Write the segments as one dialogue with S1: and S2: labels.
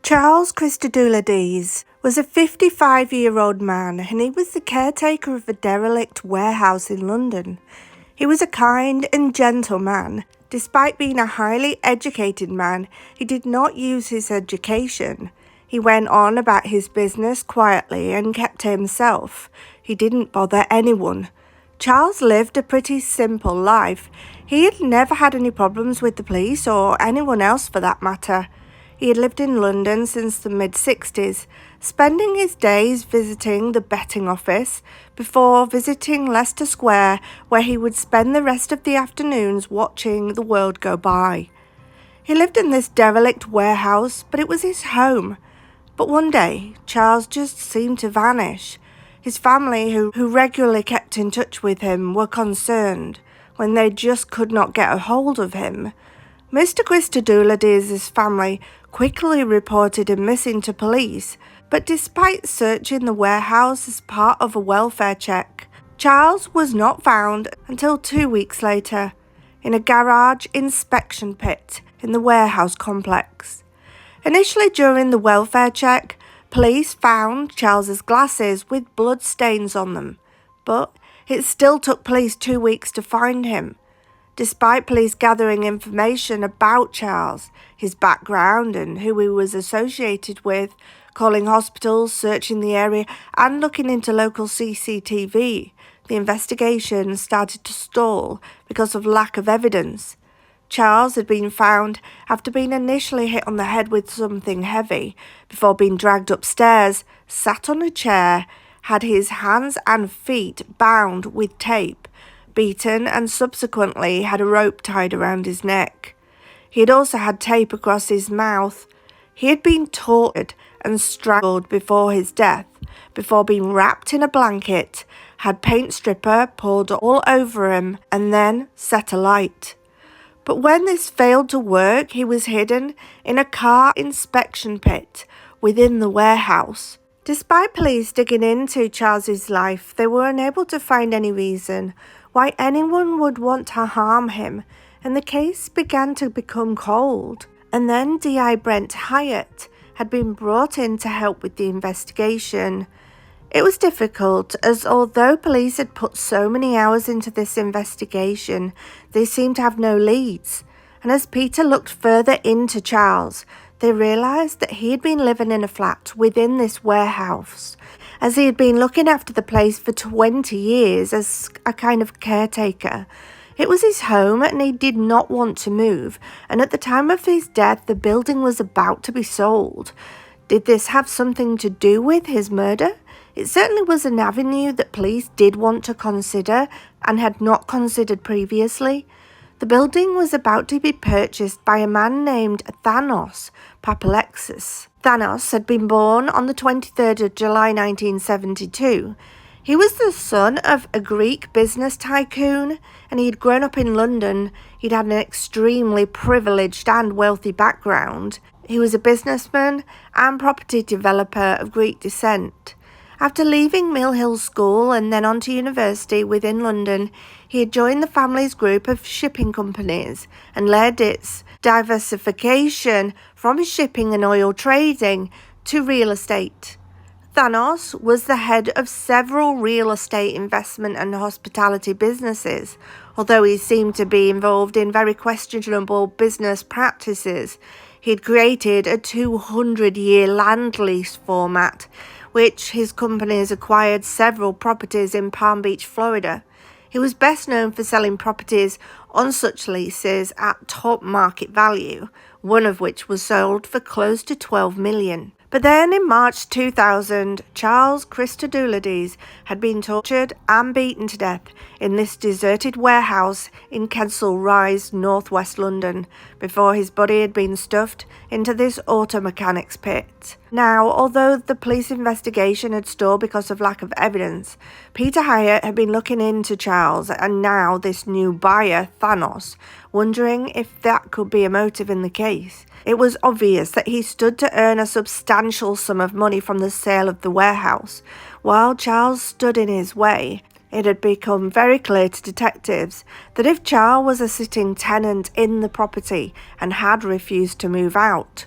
S1: Charles Christodoulides was a 55-year-old man, and he was the caretaker of a derelict warehouse in London. He was a kind and gentle man. Despite being a highly educated man, he did not use his education. He went on about his business quietly and kept to himself. He didn't bother anyone. Charles lived a pretty simple life. He had never had any problems with the police or anyone else for that matter. He had lived in London since the mid-60s, spending his days visiting the betting office before visiting Leicester Square, where he would spend the rest of the afternoons watching the world go by. He lived in this derelict warehouse, but it was his home. But one day, Charles just seemed to vanish. His family, who regularly kept in touch with him, were concerned when they just could not get a hold of him. Mr. Christodoulides' family quickly reported him missing to police, but despite searching the warehouse as part of a welfare check, Charles was not found until 2 weeks later in a garage inspection pit in the warehouse complex. Initially during the welfare check, police found Charles's glasses with blood stains on them, but it still took police 2 weeks to find him. Despite police gathering information about Charles, his background and who he was associated with, calling hospitals, searching the area and looking into local CCTV, the investigation started to stall because of lack of evidence. Charles had been found after being initially hit on the head with something heavy, before being dragged upstairs, sat on a chair, had his hands and feet bound with tape, beaten, and subsequently had a rope tied around his neck. He had also had tape across his mouth. He had been tortured and strangled before his death, before being wrapped in a blanket, had paint stripper poured all over him, and then set alight. But when this failed to work, he was hidden in a car inspection pit within the warehouse. Despite police digging into Charles's life, they were unable to find any reason why anyone would want to harm him, and the case began to become cold. And then DI Brent Hyatt had been brought in to help with the investigation. It was difficult, as although police had put so many hours into this investigation, they seemed to have no leads. And as Peter looked further into Charles, they realised that he had been living in a flat within this warehouse, as he had been looking after the place for 20 years as a kind of caretaker. It was his home and he did not want to move, and at the time of his death the building was about to be sold. Did this have something to do with his murder? It certainly was an avenue that police did want to consider and had not considered previously. The building was about to be purchased by a man named Thanos, Papalexis. Thanos had been born on the 23rd of July 1972. He was the son of a Greek business tycoon, and he had grown up in London. He'd had an extremely privileged and wealthy background. He was a businessman and property developer of Greek descent. After leaving Mill Hill School and then on to university within London, he had joined the family's group of shipping companies and led its diversification from shipping and oil trading to real estate. Thanos was the head of several real estate investment and hospitality businesses. Although he seemed to be involved in very questionable business practices, he had created a 200-year land lease format, which his companies acquired several properties in Palm Beach, Florida. He was best known for selling properties on such leases at top market value, one of which was sold for close to $12 million. But then in March 2000, Charles Christodoulides had been tortured and beaten to death in this deserted warehouse in Kensal Rise, northwest London, before his body had been stuffed into this auto mechanics pit. Now, although the police investigation had stalled because of lack of evidence, Peter Hyatt had been looking into Charles and now this new buyer, Thanos, wondering if that could be a motive in the case. It was obvious that he stood to earn a substantial sum of money from the sale of the warehouse. While Charles stood in his way, it had become very clear to detectives that if Charles was a sitting tenant in the property and had refused to move out,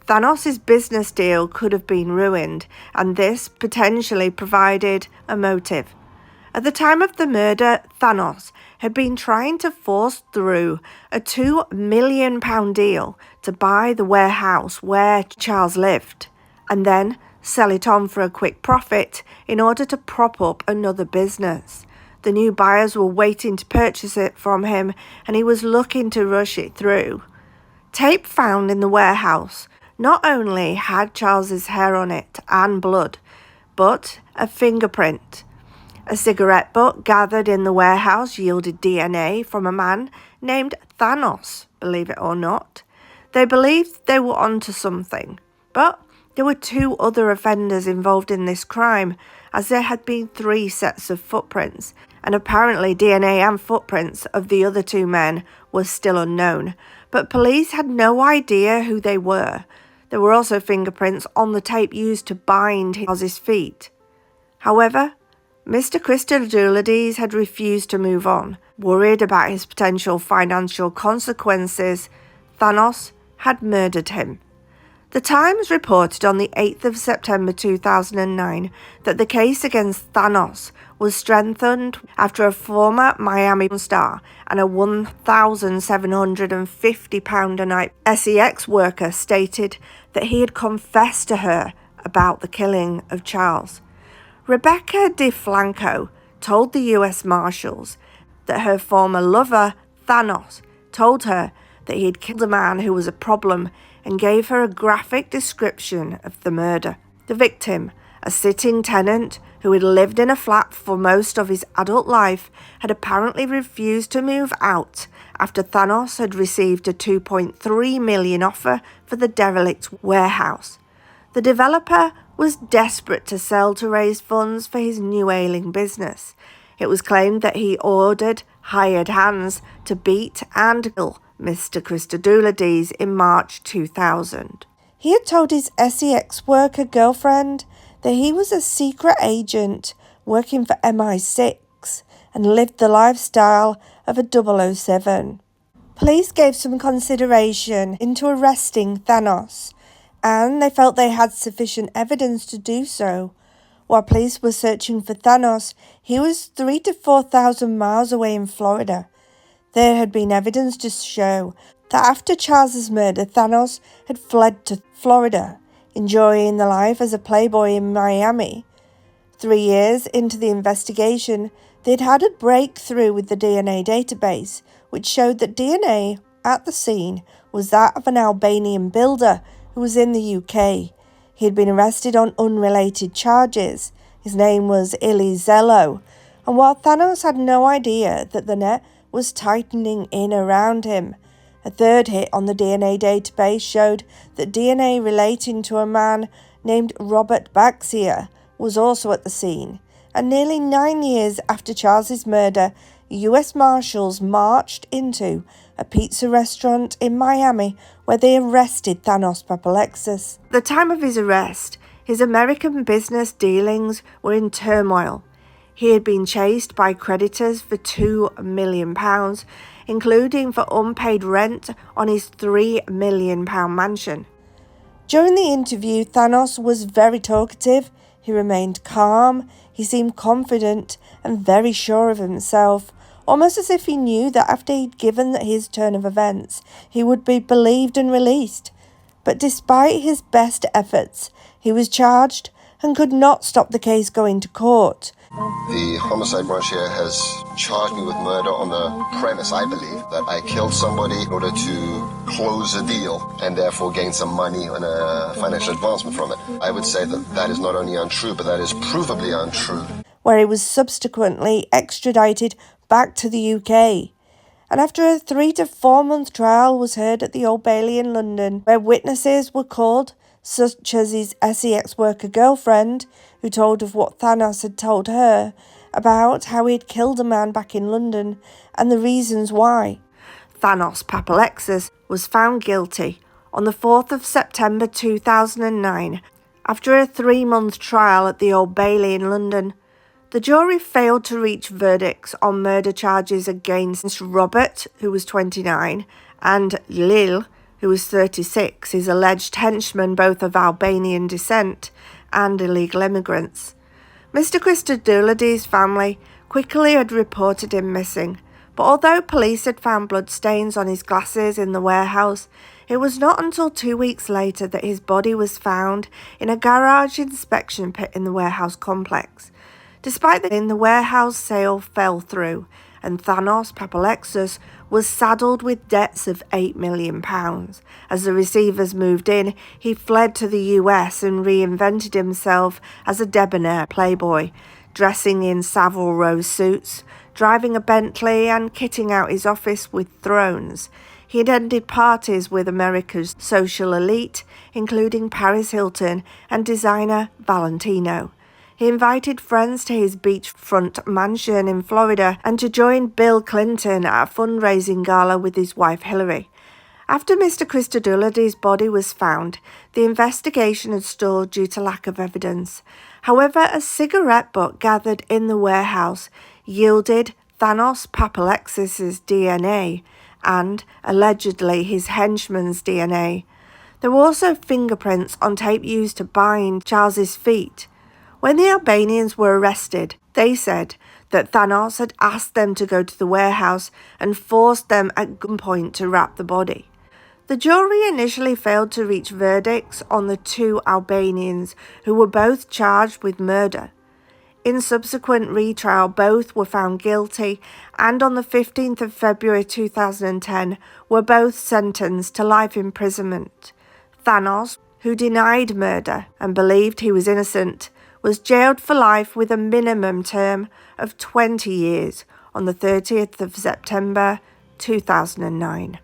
S1: Thanos' business deal could have been ruined, and this potentially provided a motive. At the time of the murder, Thanos had been trying to force through a £2 million deal to buy the warehouse where Charles lived, and then sell it on for a quick profit in order to prop up another business. The new buyers were waiting to purchase it from him, and he was looking to rush it through. Tape found in the warehouse not only had Charles's hair on it and blood, but a fingerprint. A cigarette butt gathered in the warehouse yielded DNA from a man named Thanos, believe it or not. They believed they were onto something, but there were 2 other offenders involved in this crime, as there had been 3 sets of footprints, and apparently DNA and footprints of the other 2 men were still unknown, but police had no idea who they were. There were also fingerprints on the tape used to bind his feet. However, Mr. Christodoulides had refused to move on. Worried about his potential financial consequences, Thanos had murdered him. The Times reported on the 8th of September 2009 that the case against Thanos was strengthened after a former Miami star and a £1,750 a night sex worker stated that he had confessed to her about the killing of Charles. Rebecca DeFlanco told the US Marshals that her former lover, Thanos, told her that he had killed a man who was a problem and gave her a graphic description of the murder. The victim, a sitting tenant who had lived in a flat for most of his adult life, had apparently refused to move out after Thanos had received a $2.3 million offer for the derelict warehouse. The developer was desperate to sell to raise funds for his new ailing business. It was claimed that he ordered hired hands to beat and kill Mr. Christodoulides in March 2000. He had told his sex worker girlfriend that he was a secret agent working for MI6 and lived the lifestyle of a 007. Police gave some consideration into arresting Thanos, and they felt they had sufficient evidence to do so. While police were searching for Thanos, he was 3,000 to 4,000 miles away in Florida. There had been evidence to show that after Charles's murder, Thanos had fled to Florida, enjoying the life as a playboy in Miami. 3 years into the investigation, they'd had a breakthrough with the DNA database, which showed that DNA at the scene was that of an Albanian builder who was in the UK. He had been arrested on unrelated charges. His name was Zello, and while Thanos had no idea that the net was tightening in around him, a third hit on the DNA database showed that DNA relating to a man named Robert Baxia was also at the scene. And nearly 9 years after Charles's murder, US Marshals marched into a pizza restaurant in Miami where they arrested Thanos Papalexis. At the time of his arrest, his American business dealings were in turmoil. He had been chased by creditors for £2 million, including for unpaid rent on his £3 million mansion. During the interview, Thanos was very talkative. He remained calm. He seemed confident and very sure of himself, almost as if he knew that after he'd given his turn of events, he would be believed and released. But despite his best efforts, he was charged and could not stop the case going to court.
S2: The homicide branch here has charged me with murder on the premise, I believe, that I killed somebody in order to close a deal and therefore gain some money and a financial advancement from it. I would say that that is not only untrue, but that is provably untrue.
S1: Where he was subsequently extradited back to the UK. And after a 3 to 4 month trial was heard at the Old Bailey in London, where witnesses were called, such as his sex worker girlfriend, who told of what Thanos had told her about how he had killed a man back in London and the reasons why. Thanos Papalexis was found guilty on the 4th of September 2009 after a 3-month trial at the Old Bailey in London. The jury failed to reach verdicts on murder charges against Robert, who was 29, and Lil, who was 36, is alleged henchmen both of Albanian descent and illegal immigrants. Mr. Christodoulides' family quickly had reported him missing, but although police had found bloodstains on his glasses in the warehouse, it was not until 2 weeks later that his body was found in a garage inspection pit in the warehouse complex. Despite the warehouse sale fell through, and Thanos, Papalexis, was saddled with debts of £8 million. As the receivers moved in, he fled to the US and reinvented himself as a debonair playboy, dressing in Savile Row suits, driving a Bentley and kitting out his office with thrones. He attended parties with America's social elite, including Paris Hilton and designer Valentino. He invited friends to his beachfront mansion in Florida and to join Bill Clinton at a fundraising gala with his wife Hillary. After Mr. Christodoulides' body was found, the investigation had stalled due to lack of evidence. However, a cigarette butt gathered in the warehouse yielded Thanos Papalexis' DNA and, allegedly, his henchman's DNA. There were also fingerprints on tape used to bind Charles's feet. When the Albanians were arrested, they said that Thanos had asked them to go to the warehouse and forced them at gunpoint to wrap the body. The jury initially failed to reach verdicts on the two Albanians, who were both charged with murder. In subsequent retrial, both were found guilty, and on the 15th of February 2010, were both sentenced to life imprisonment. Thanos, who denied murder and believed he was innocent, was jailed for life with a minimum term of 20 years on the 30th of September 2009.